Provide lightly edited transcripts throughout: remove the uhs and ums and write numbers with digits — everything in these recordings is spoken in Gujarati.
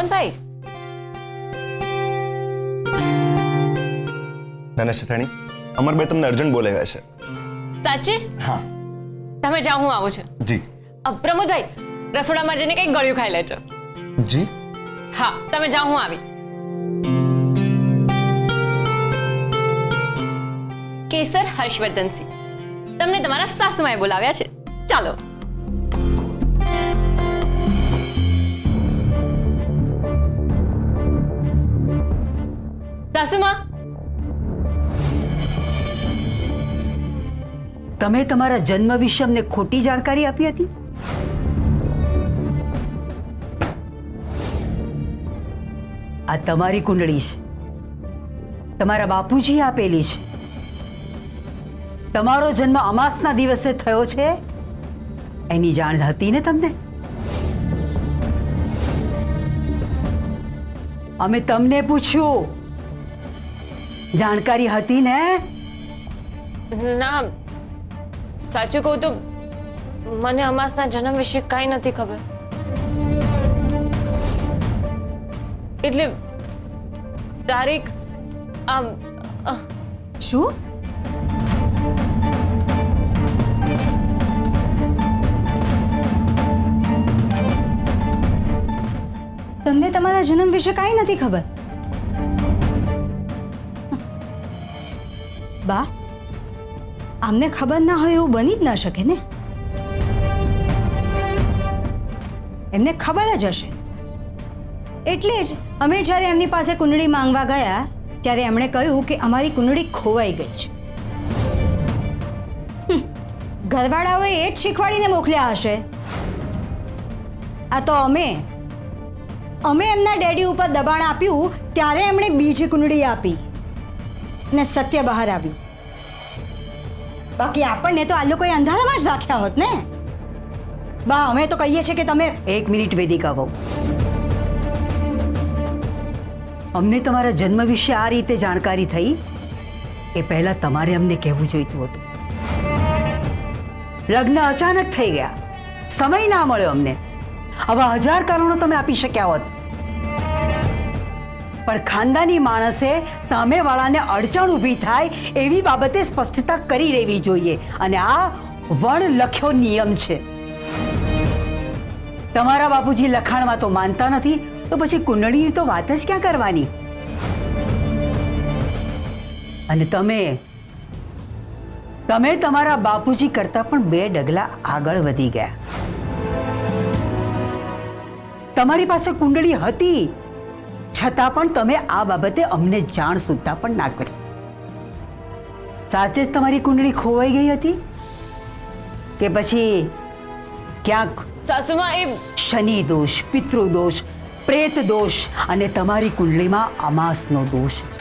પ્રમોદભાઈ નાના શેઠાણી, અમરભાઈ તમને અર્જન્ટ બોલાવ્યા છે. સાચે? હા. તમે જાઓ, હું આવું છું. જી. પ્રમોદભાઈ રસોડામાં જઈને કંઈક ગળ્યું ખાઈ લેજો. જી. હા, તમે જાઓ, હું આવી. કેસર હર્ષવર્ધનસિંહ, તમને તમારા સાસુમાએ બોલાવ્યા છે. ચાલો. સાસુમા, તમે તમારા જન્મ વિશે અમને ખોટી જાણકારી આપી હતી. આ તમારી કુંડળી છે, તમારા બાપુજીએ આપેલી છે. તમારો જન્મ અમાસના દિવસે થયો છે એની જાણ હતી ને તમને? અમે તમને પૂછ્યું, જાણકારી હતી ને? ના, સાચું કહું તો મને અમાસના જન્મ વિશે કાંઈ નથી ખબર. એટલે તારીખ શું? તમને તમારા જન્મ વિશે કાંઈ નથી ખબર? બા, આમને ખબર ના હોય એવું બની જ ના શકે ને. એમને ખબર જ હશે. એટલે જ અમે જ્યારે એમની પાસે કુંડળી માંગવા ગયા ત્યારે એમણે કહ્યું કે અમારી કુંડળી ખોવાઈ ગઈ છે. ઘરવાળાઓએ એ જ શીખવાડીને મોકલ્યા હશે. આ તો અમે એમના ડેડી ઉપર દબાણ આપ્યું ત્યારે એમણે બીજી કુંડળી આપી ને સત્ય બહાર આવ્યું. બાકી આપણને તો આ લોકોએ અંધારામાં જ રાખ્યા હોત ને. બા, અમે તો કહીએ છીએ કે તમે... એક મિનિટ વેદિકા વહુ, અમને તમારા જન્મ વિશે આ રીતે જાણકારી થઈ એ પહેલા તમારે અમને કહેવું જોઈતું હતું. લગ્ન અચાનક થઈ ગયા, સમય ના મળ્યો અમને. આવા 1000 કારણો તમે આપી શક્યા હોત, પણ ખાનદાની માણસે સામેવાળાને અડચણ ઊભી થાય એવી બાબતે સ્પષ્ટતા કરી લેવી જોઈએ. અને આ વણ લખ્યો નિયમ છે. તમારા બાપુજી લખાણમાં તો માનતા નથી, તો પછી કુંડળીની તો વાત જ ક્યાં કરવાની? અને તમે તમારા બાપુજી કરતા પણ 2 ડગલા આગળ વધી ગયા. તમારી પાસે કુંડળી હતી છતાં પણ તમે આ બાબતે અમને જાણ સુદ્ધા પણ ના કરી. સાચે જ તમારી કુંડળી ખોવાઈ ગઈ હતી કે પછી ક્યાંક સાસુમા એ શનિ દોષ, પિતૃ દોષ, પ્રેત દોષ અને તમારી કુંડળીમાં અમાસનો દોષ છે?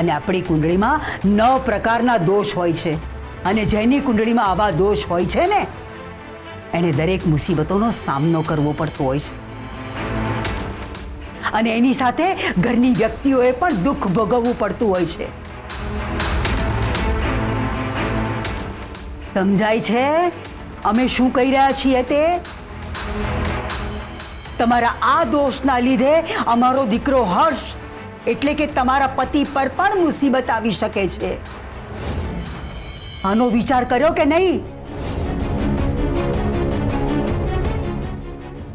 અને આપણી કુંડળીમાં 9 પ્રકારના દોષ હોય છે અને જેની કુંડળીમાં આવા દોષ હોય છે ને એને દરેક મુસીબતોનો સામનો કરવો પડતો હોય છે. અને એની સાથે ઘરની વ્યક્તિઓએ પણ દુઃખ ભોગવવું પડતું હોય છે. સમજાય છે અમે શું કહી રહ્યા છીએ તે? તમારા આ દોષના લીધે અમારો દીકરો હર્ષ એટલે કે તમારા પતિ પર પણ મુસીબત આવી શકે છે. આનો વિચાર કર્યો કે નહીં?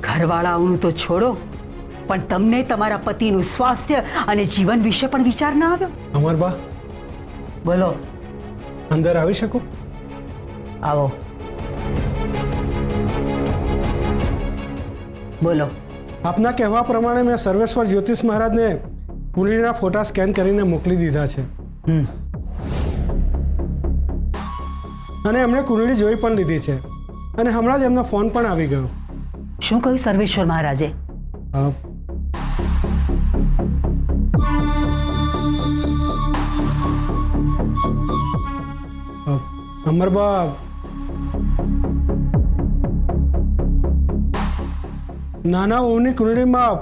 ઘરવાળાઓનું તો છોડો, પણ તમને તમારા પતિનું સ્વાસ્થ્ય અને જીવન વિશે પણ વિચાર ના આવ્યો? અમરબા, બોલો. અંદર આવી શકું? આવો. બોલો. આપના કહેવા પ્રમાણે મેં સર્વેશ્વર જ્યોતિષ મહારાજને કુંડળીના ફોટા સ્કેન કરીને મોકલી દીધા છે. અને એમણે કુંડળી જોઈ પણ લીધી છે અને હમણાં જ એમનો ફોન પણ આવી ગયો. શું કહ્યું સર્વેશ્વર મહારાજે? અમરબા, નાના વહુની કુંડળીમાં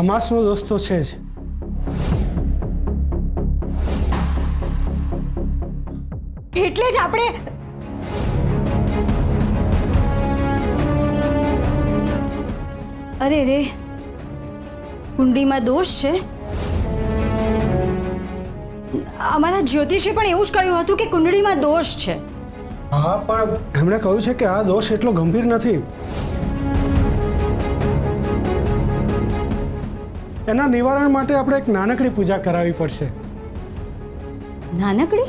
અમાસનો દોષ તો છે જ. એટલે જ આપણે અરે રે, કુંડળીમાં દોષ છે? અમારા જ્યોતિષે પણ એવું જ કહ્યું હતું કે કુંડળીમાં દોષ છે. હા, પણ એમણે કહ્યું છે કે આ દોષ એટલો ગંભીર નથી. એના નિવારણ માટે આપણે એક નાનકડી પૂજા કરાવવી પડશે. નાનકડી?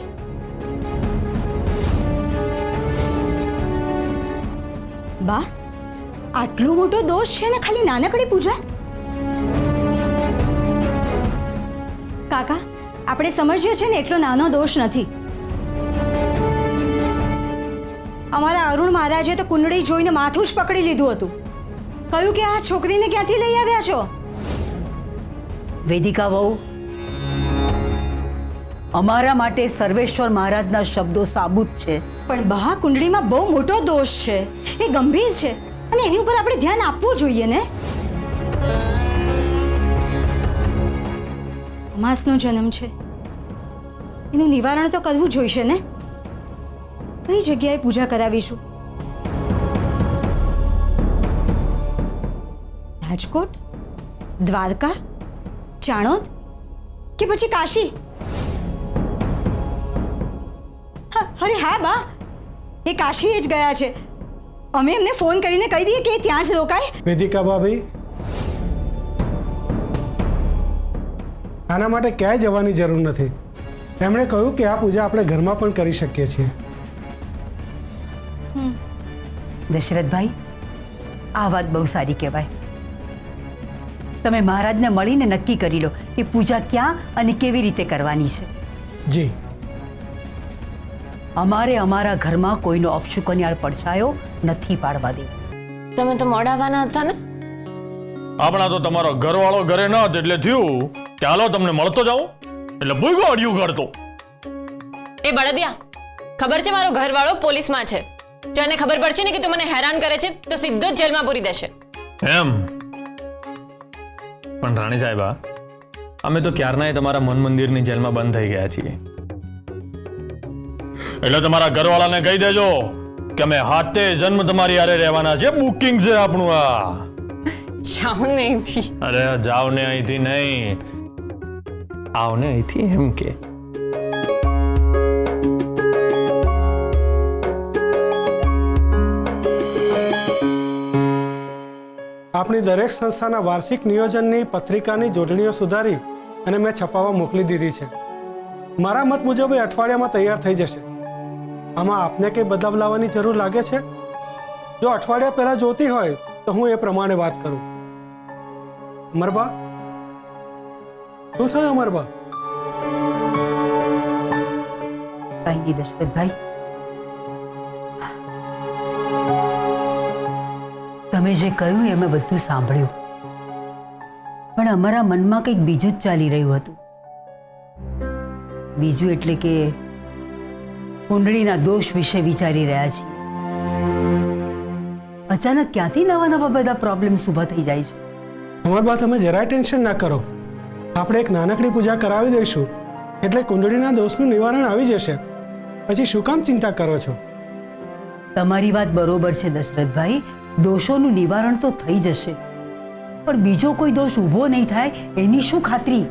બા, આટલો મોટો દોષ છે ને ખાલી નાનકડી પૂજા? કાકા, આપણે સમજીએ છીએ ને એટલો નાનો દોષ નથી. અમારા અરુણ મહારાજે તો કુંડળી જોઈને માથું જ પકડી લીધું હતું. કહ્યું કે આ છોકરીને ક્યાંથી લઈ આવ્યા છો? વેદિકા વહુ, અમારા માટે સર્વેશ્વર મહારાજના શબ્દો સાબુત છે. પણ બા, કુંડળીમાં બહુ મોટો દોષ છે, એ ગંભીર છે અને એની ઉપર આપણે ધ્યાન આપવું જોઈએ ને. અમાસનો જન્મ છે, એનું નિવારણ તો કરવું જોઈશે ને. કઈ જગ્યાએ પૂજા કરાવીશું? રાજકોટ, દ્વારકા, ચાણોદ કે પછી કાશી? અરે હા બા, એ કાશી જ ગયા છે. અમે એમને ફોન કરીને કહી દઈએ કે એ ત્યાં જ રોકાય. વેદિકા ભાભી, આના માટે ક્યાંય જવાની જરૂર નથી. એમણે કહ્યું કે આ પૂજા આપણે ઘરમાં પણ કરી શકીએ છીએ. દશરથભાઈ, આ વાત બહુ સારી કહેવાય. તમે મહારાજને મળીને નક્કી કરી લો કે પૂજા ક્યાં અને કેવી રીતે કરવાની છે. જી. અમારે અમારા ઘરમાં કોઈનો અપશુકન્યાળ પડછાયો નથી પાડવા દેવો. તમે તો મોડાવાના હતા ને? આપણા તો તમારો ઘરવાળો ઘરે ન હતો એટલે થયું કે હાલો તમને મળતો જાઉં, એટલે ભૂગો અડિયું કરતો. એ બળદિયા, ખબર છે મારો ઘરવાળો પોલીસમાં છે. જો એને ખબર પડશે ને કે તું મને હેરાન કરે છે તો સીધો જ જેલમાં પૂરી દેશે. એમ? પણ રાણી સાહેબા, અમે તો ક્યારનાય તમારા મન મંદિરની જેલમાં બંધ થઈ ગયા છીએ. એટલે તમારા ઘરવાળાને કહી દેજો કે અમે હાથે જન્મ તમારી હારે રહેવાના છે. બુકિંગ છે આપણું આ. જાઓ ને અહીંથી. અરે જાવ ને અહીંથી નહીં, આવ ને અહીંથી એમ કે. આપણી દરેક સંસ્થાના વાર્ષિક નિયોજનની પત્રિકાની જોડણીઓ સુધારી અને મેં છપાવવા મોકલી દીધી છે. મારા મત મુજબ એ અઠવાડિયામાં તૈયાર થઈ જશે. આમાં આપને કંઈ બદલાવ લાવવાની જરૂર લાગે છે? જો અઠવાડિયા પહેલા જોતી હોય તો હું એ પ્રમાણે વાત કરું. અમરબા, શું થયું અમરબા? કઈ નહીં દશરથભાઈ, તમે જે કહ્યું એ અમે બધું સાંભળ્યું, પણ અમારા મનમાં કંઈક બીજું જ ચાલી રહ્યું હતું. બીજું એટલે કે કુંડળીના દોષ વિશે વિચારી રહ્યા છીએ. અચાનક ક્યાંથી નવા નવા બધા પ્રોબ્લેમ્સ ઊભા થઈ જાય છે. અમરબા, તમે જરાય ટેન્શન ના કરો. આપણે એક નાનકડી પૂજા કરાવી દઈશું એટલે કુંડળીના દોષનું નિવારણ આવી જશે. પછી શું કામ ચિંતા કરો છો? તમારી વાત બરોબર છે દશરથભાઈ, દોષોનું નિવારણ તો થઈ જશે, પણ બીજો કોઈ દોષ ઊભો નહીં થાય એની શું ખાતરી?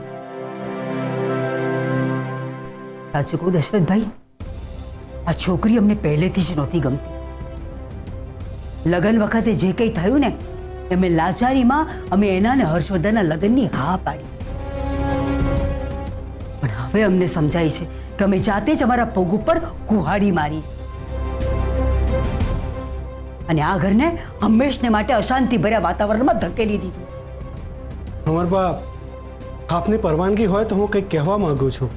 સાચું કહું દશરથભાઈ, આ છોકરી અમને પહેલેથી જ નહોતી ગમતી. લગ્ન વખતે જે કંઈ થયું ને એમે લાચારીમાં અમે એના ને હર્ષવર્ધનના લગ્નની હા પાડી. પણ હવે અમને સમજાય છે કે અમે જાતે જ અમારા પગ ઉપર કુહાડી મારી છે અને આ ઘરને હંમેશને માટે અશાંતિ ભર્યા વાતાવરણમાં ધકેલી દીધું. અમરબા, આપની પરવાનગી હોય તો હું કંઈક કહેવા માંગુ છું.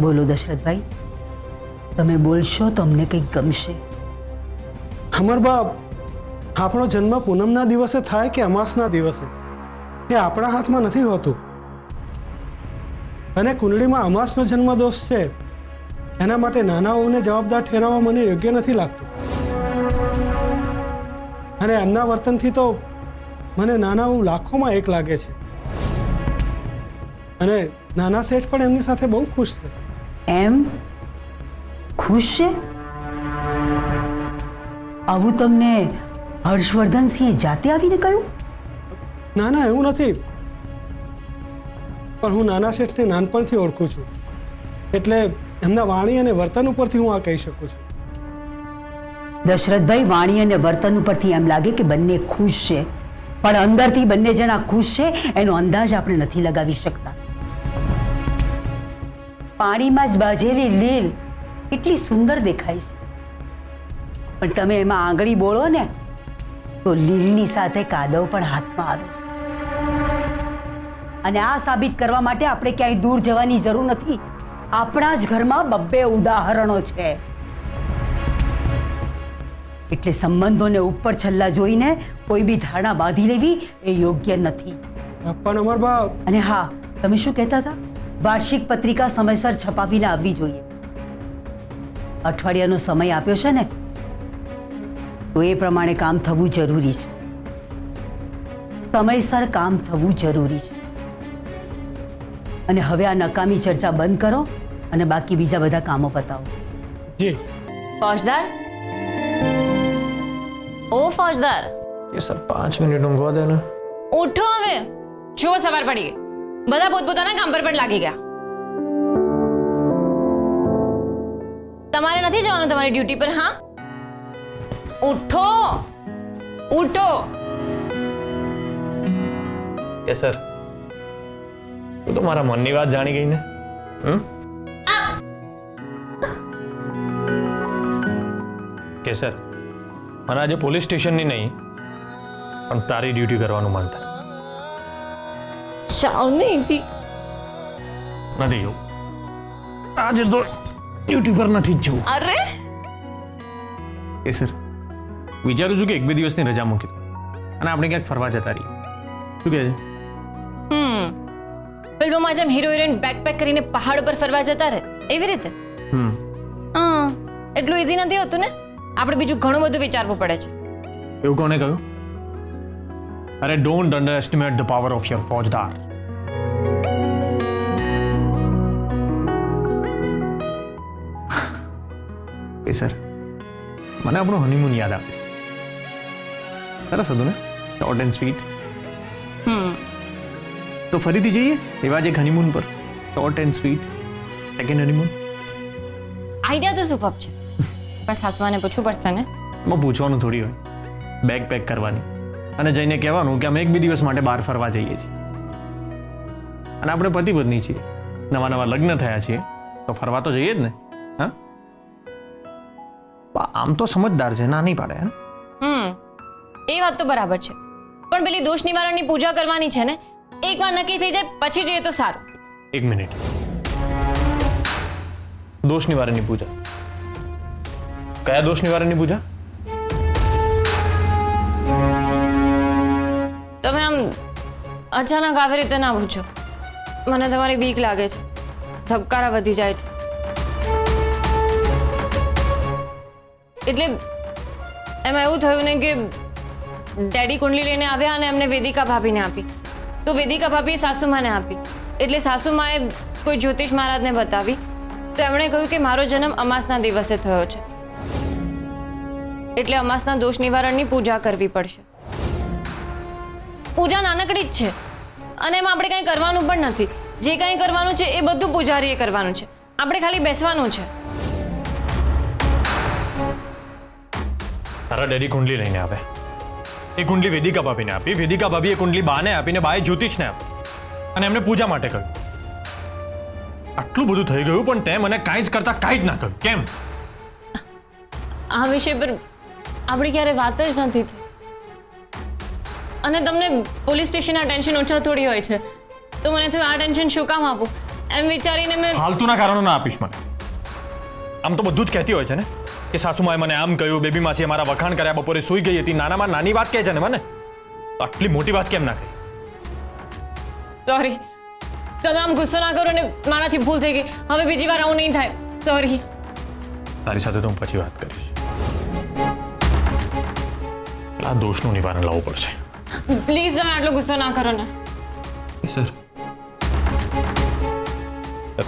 બોલો દશરથભાઈ, તમે બોલશો તો અમને કંઈક ગમશે. અમરબા, આપણો જન્મ પૂનમના દિવસે થાય કે અમાસના દિવસે એ આપણા હાથમાં નથી હોતું. અને કુંડળીમાં અમાસનો જન્મ દોષ છે, એના માટે નાના વહુને જવાબદાર ઠેરવવા મને યોગ્ય નથી લાગતું. અને એમના વર્તનથી તો મને નાના વહુ લાખોમાં એક લાગે છે. અને નાના શેઠ પણ એમની સાથે બહુ ખુશ છે. એમ? ખુશ છે? આવું તમને હર્ષવર્ધનસિંહે જાતે આવીને કહ્યું? ના ના એવું નથી, પણ હું નાના શેઠને નાનપણથી ઓળખું છું, એટલે એમના વાણી અને વર્તન ઉપરથી હું આ કહી શકું છું. દશરથભાઈ, વાણી અને વર્તન ઉપરથી એમ લાગે કે બંને ખુશ છે, પણ અંદરથી બંને જણા ખુશ છે એનો અંદાજ આપણે નથી લગાવી શકતા. પાણીમાં જ બાજેલી લીલ એટલી સુંદર દેખાય છે, પણ તમે એમાં આંગળી બોળો ને તો લીલની સાથે કાદવ પણ હાથમાં આવે છે. અને આ સાબિત કરવા માટે આપણે ક્યાંય દૂર જવાની જરૂર નથી. આપણા જ ઘરમાં બબ્બે ઉદાહરણો છે. એટલે સંબંધોને ઉપર છલ્લા જોઈને કોઈ બી ધારણા બાંધી લેવી એ યોગ્ય નથી. પણ અમરબા, અને હા, તમે શું કહેતા હતા? વાર્ષિક પત્રિકા સમયસર છપાવીને આવવી જોઈએ. અઠવાડિયાનો સમય આપ્યો છે ને, તો એ પ્રમાણે કામ થવું જરૂરી છે. સમયસર કામ થવું જરૂરી છે. અને હવે આ નકામી ચર્ચા બંધ કરો અને બાકી બીજા બધા કામો પતાવો. જી. ફોજદાર, ઓ ફોજદાર, એ સર 5 મિનિટ ઊંઘવા દે ને. ઉઠો હવે. જુઓ સવાર પડી ગઈ, બધા પોતપોતાના કામ પર પણ લાગી ગયા. તમારે નથી જવાનું તમારી ડ્યુટી પર? હા, ઉઠો ઉઠો. એ સર, તું તો મારા મનની વાત જાણી ગઈ ને. કે સર, મને આજે પોલીસ સ્ટેશનની નહીં પણ તારી ડ્યુટી કરવાનું મન થાય. ચાલ નહીં નથી જવું આજે તો, ડ્યુટી પર નથી જ જવું. અરે એ સર, વિચારું છું કે 1-2 દિવસની રજા મૂકી દઉં અને આપણે ક્યાંક ફરવા જતા રહીએ. શું કહે છે? ફિલ્મોમાં જેમ હીરો હિરોઈન બેકપેક કરીને પહાડ ઉપર ફરવા જતા રહે એવી રીતે. હા, એટલું ઈઝી નથી હોતું ને. આપણે બીજું ઘણું બધું વિચારવું પડે છે. એવું કોને કહ્યું? અરે, don't underestimate the power of your ફોજદાર. એ સર, મને આપણું હનીમૂન યાદ આવે છે. સરસ હતું ને, શોર્ટ એન્ડ સ્વીટ. તો ફરીથી જઈએ એવા જ એક હનીમૂન પર, short and sweet, second honeymoon. Idea તો સુપર છે, પણ સાસુમાને પૂછવું પડશે ને. એમાં પૂછવાનું થોડી હોય, બેગ પેક કરવાની અને જઈને કહેવાનું કે અમે 1-2 દિવસ માટે બહાર ફરવા જઈએ છીએ. અને આપણે પતિ પત્ની છીએ, નવા નવા લગ્ન થયા છીએ, તો ફરવા તો જઈએ જ ને. હા, આમ તો સમજદાર છે, ના નહીં પાડે. એ વાત તો બરાબર છે, પણ પેલી દોષ નિવારણની પૂજા કરવાની છે ને, એકવાર નક્કી થઈ જાય પછી જઈએ તો સારું. 1 મિનિટ. દોષ નિવારણની પૂજા? કયા દોષ નિવારણની પૂજા? તમે આમ અચાનક આવી રીતે ના પૂછો. મને તમારી બીક લાગે છે, ધબકારા વધી જાય છે. એટલે એમાં એવું થયું ને કે ડેડી કુંડલી લઈને આવ્યા અને એમને વેદિકા ભાભીને આપી, તો વેદિકા ભાભીએ સાસુમાને આપી. એટલે સાસુમાએ કોઈ જ્યોતિષ મહારાજને બતાવી, તો એમણે કહ્યું કે મારો જન્મ અમાસના દિવસે થયો છે, એટલે અમાસના દોષ નિવારણની પૂજા કરવી પડશે. પૂજા નાનકડી જ છે અને એમાં આપણે કંઈ કરવાનું પણ નથી. જે કંઈ કરવાનું છે એ બધું પૂજારીએ કરવાનું છે, આપણે ખાલી બેસવાનું છે. તારા ડેડી કુંડલી લઈને આવે, એ કુંડલી વેદિકા ભાભીને આપી, વેદિકા ભાભીએ કુંડલી બાને આપીને બાએ જ્યોતિષને આપી અને એમને પૂજા માટે કહ્યું. આટલું બધું થઈ ગયું પણ તે મને કાંઈ જ કરતા કાંઈ જ ના કહ્યું. કેમ? આ વિષય પર આપણી ક્યારે વાત જ નથી થઈ. અને તમને પોલીસ સ્ટેશનના ટેન્શન ઓછા થોડી હોય છે, તો મને થયું આ ટેન્શન શું કામ આપું, એમ વિચારીને મેં ફાલતુના કારણો ના આપીશ મને. આમ તો બધું જ કહેતી હોય છે ને કે સાસુમાએ મને આમ કહ્યું, બેબી માસીએ મારા વખાણ કર્યા, બપોરે સૂઈ ગઈ હતી. નાનામાં નાની વાત કહે છે ને મને, આટલી મોટી વાત કેમ ના કહી? સોરી, તમે આમ ગુસ્સો ના કરો ને, મારાથી ભૂલ થઈ ગઈ. હવે બીજી વાર આવું નહીં થાય. સોરી. તારી સાથે તો હું પછી વાત કરીશ. આ દોષનું નિવારણ લાવવું પડશે. પ્લીઝ તમે આટલો ગુસ્સો ના કરો ને. સર,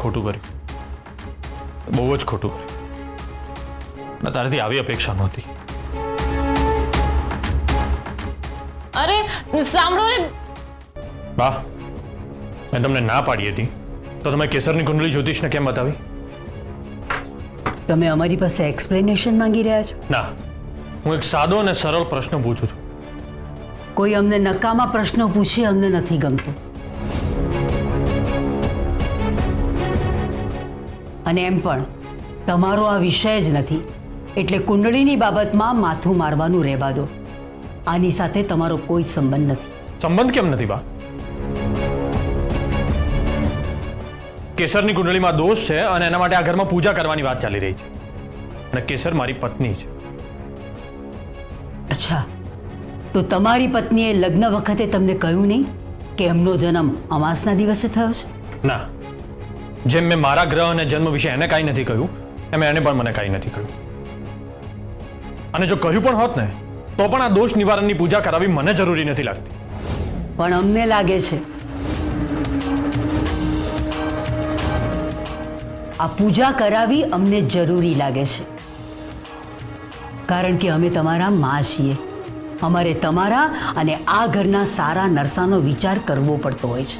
ખોટું કર્યું, બહુ જ ખોટું કર્યું. તારાથી આવી અપેક્ષા નહોતી. સાંભળો ને. બા, મેં તમને ના પાડી હતી તો તમે કેસરની કુંડળી જ્યોતિષને કેમ બતાવી? તમે અમારી પાસે એક્સપ્લેનેશન માંગી રહ્યા છો? ના, હું એક સાદો અને સરળ પ્રશ્ન પૂછું છું. કોઈ અમને નકામા પ્રશ્નો પૂછે અમને નથી ગમતું. અને એમ પણ તમારો આ વિષય જ નથી એટલે કુંડળીની બાબતમાં માથું મારવાનું રહેવા દો. આની સાથે તમારો કોઈ સંબંધ નથી. સંબંધ કેમ નથી બા? કેસરની કુંડળીમાં દોષ છે અને એના માટે આ ઘરમાં પૂજા કરવાની વાત ચાલી રહી છે. અને કેસર મારી પત્ની છે. અચ્છા, તો તમારી પત્નીએ લગ્ન વખતે તમને કહ્યું નહીં કે એમનો જન્મ અમાસના દિવસે થયો છે? ના, જેમ મેં મારા ગ્રહ અને જન્મ વિશે એને કાંઈ નથી કહ્યું એમ એને પણ મને કાંઈ નથી કહ્યું. અને જો કહ્યું પણ હોત ને તો પણ આ દોષ નિવારણની પૂજા કરાવી મને જરૂરી નથી લાગતી. પણ અમને લાગે છે આ પૂજા કરાવી અમને જરૂરી લાગે છે, કારણ કે અમે તમારા માં છીએ. અમારે તમારા અને આ ઘરના સારા નરસાનો વિચાર કરવો પડતો હોય છે.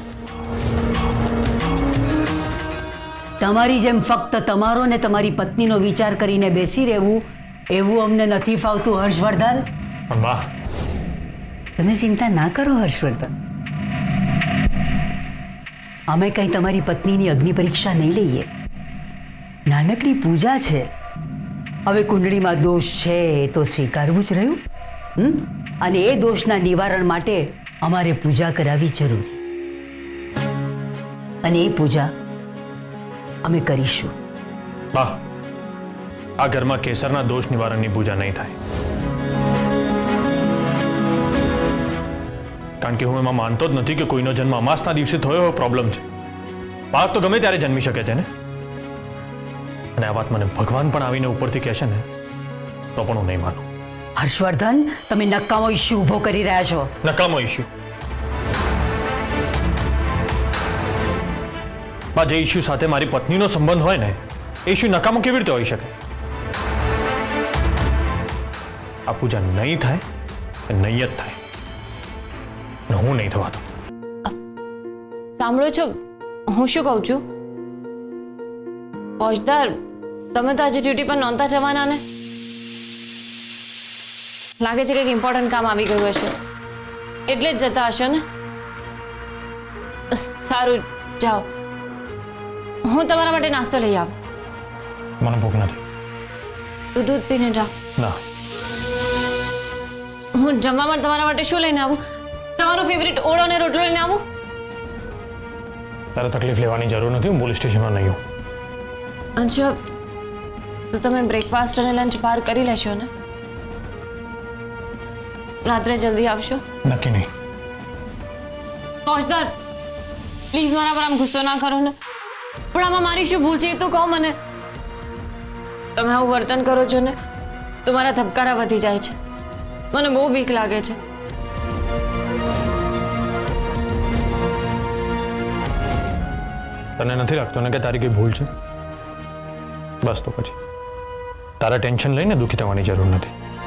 તમારી જેમ ફક્ત તમારો ને તમારી પત્નીનો વિચાર કરીને બેસી રહેવું એવું અમને નથી ફાવતું, હર્ષવર્ધન. પણ બા, તમે ચિંતા ના કરો હર્ષવર્ધન. અમે કંઈ તમારી પત્નીની અગ્નિ પરીક્ષા નહીં લઈએ. નાનકડી પૂજા છે. હવે કુંડળીમાં દોષ છે એ તો સ્વીકારવું જ રહ્યું. અને એ દોષના નિવારણ માટે અમારે પૂજા કરાવી જરૂરી. અને એ પૂજા અમે કરીશું. બા, આ ઘરમાં કેસરના દોષ નિવારણની પૂજા નહીં થાય. કારણ કે હું એમાં માનતો જ નથી કે કોઈનો જન્મ અમાસના દિવસે થયો એવો પ્રોબ્લેમ છે. બાળક તો ગમે ત્યારે જન્મી શકે છે ને. અને આ વાત મને ભગવાન પણ આવીને ઉપરથી કહેશે ને તો પણ હું નહીં માનું. હર્ષવર્ધન, તમે નકામો ઇસ્યુ ઊભો કરી રહ્યા છો. નકામો ઇસ્યુ? બા, જે ઇસ્યુ સાથે મારી પત્નીનો સંબંધ હોય ને એ ઇસ્યુ નકામો કેવી રીતે હોઈ શકે? આ પૂજા નહીં થાય એ નહીં જ થાય. અને હું નહીં થવા દઉં. સાંભળો છો, હું શું કહું છું? ફોજદાર, તમે તો આજે ડ્યુટી પર નહોતા જવાના ને? લાગે છે કંઈક ઇમ્પોર્ટન્ટ કામ આવી ગયું હશે એટલે જ જતા હશો ને? સારું, જાઓ. હું તમારા માટે નાસ્તો લઈ આવું. મને ભૂખ નથી. તો દૂધ પીને જાઓ. ના, હું જમવામાં તમારા માટે શું લઈને આવું? તમારો ફેવરિટ ઓળો અને રોટલો લઈને આવું? તારે તકલીફ લેવાની જરૂર નથી. હું પોલીસ સ્ટેશનમાં નહીં હોઉં. અચ્છા, તો તમે બ્રેકફાસ્ટ અને લંચ બહાર કરી લેશો ને? રાત્રે જલ્દી આવશો? નક્કી નહીં. ફોજદાર, પ્લીઝ મારા પર આમ ગુસ્સો ના કરો ને. પણ આમાં મારી શું ભૂલ છે એ તો કહો મને. તમે આવું વર્તન કરો છો ને તો મારા ધબકારા વધી જાય છે. મને બહુ બીક લાગે છે. તને નથી લાગતું ને કે તારી કઈ ભૂલ છે? બસ તો પછી તારા ટેન્શન લઈને દુઃખી થવાની જરૂર નથી.